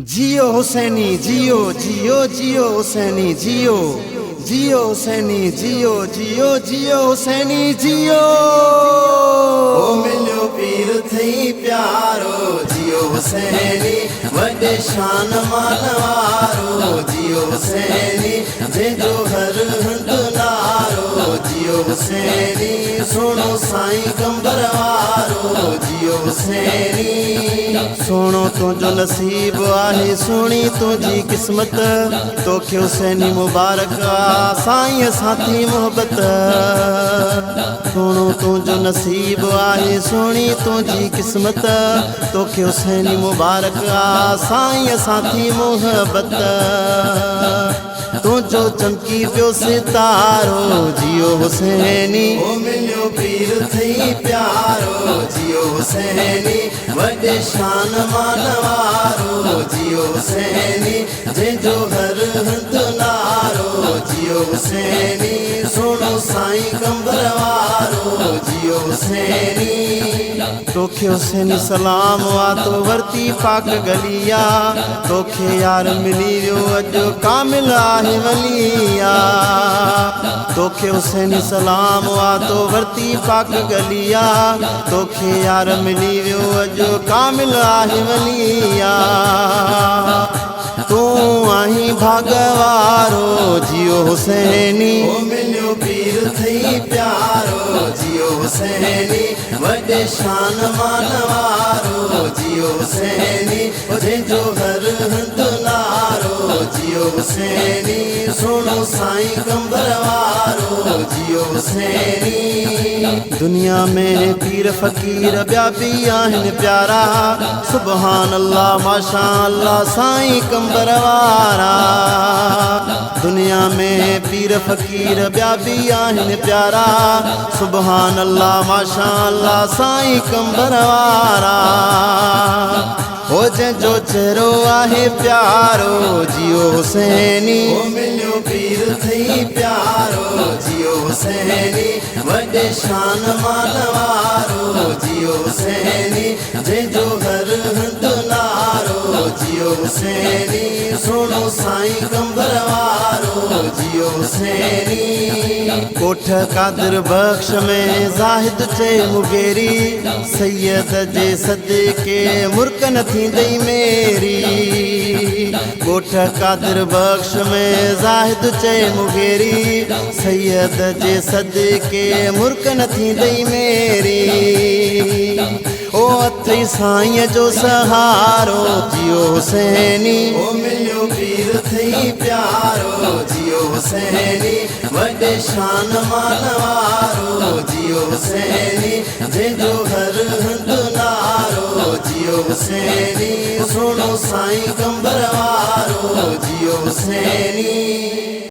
जियो हुसैनी जियो जियो जियो हुसैनी जियो जियो हुसैनी जियो जियो जियो हुसैनी जियो। ओ मिलियो पीर थई प्यारो जियो हुसैनी वॾे शान मानवारो जियो हुसैनी जंहिंजो हर हंधु नारो जियो हुसैनी सोनो साईं कंबर वारो जियो हुसैनी। सोनो तुंहिंजो नसीब आहे सोनी तुंहिंजी क़िस्मत तोखे हुसैनी मुबारक आ साईं साथी मोहब्बत। सोनो तुंहिंजो नसीब आहे सोनी तुंहिंजी क़िस्मत तोखे हुसैनी मुबारक आ साईं साथी मोहब्बत। तुंहिंजो चमकी पियो सितारो जियो हुसैनी ओ मिलियो पीर थई प्यारो जियो हुसैनी वॾे शान मानवारो जियो हुसैनी जंहिंजो हर हंधु नारो जियो हुसैनी सोनो साईं कंबर वारो जियो हुसैनी। तोखे हुसैनी सलाम वा तो वरती पाक गलिया तोखे यार मिली वियो अॼु कामिल आहे वलिया। तोखे हुसैनी सलाम वा तो वरती पाक गलिया तोखे यार मिली वियो अॼु कामिल आहे वलिया। तूं आहीं भागवारो जियो हुसैनी ओ मिलियो पीर थई प्यारो जियो हुसैनी वॾे शान मानवारो जियो हुसैनी जंहिंजो हर हंधु नारो जियो हुसैनी सोनो साईं कंबर वारो जियो हुसैनी। दुनिया में पीर फ़कीर ॿिया बि आहिनि प्यारा सुबहान अल्लाह माशा अल्लाह साईं कंबर वारा। दुनिया में पीर फ़कीर ॿिया बि आहिनि प्यारा सुबहान अल्लाह माशा अल्लाह साईं कंबर वारा। हो जंहिंजो चेहरो आहे प्यारो जियो हुसैनी ओ मिलियो पीर थई प्यारो जियो हुसैनी वॾे शान मानवारो जियो हुसैनी जंहिंजो हर हंधु नारो जियो हुसैनी सोनो साईं कंबर वारो जियो हुसैनी। कोठ कादिर बख्श में ज़ाहिद चए मुगेरी सैयद जे सदके मुर्क न थींदई मेरी। कोठ कादिर बख्श में ज़ाहिद चए मुगेरी सैयद जे सदके मुर्क न थींदई मेरी। ओ अथई साईं जो सहारो जियो हुसैनी ओ मिलियो पीर थई प्यारो जियो हुसैनी वॾे शान मानवारो जियो हुसैनी जंहिंजो हर हंधु नारो जियो हुसैनी सोनो साईं कंबर वारो जियो हुसैनी।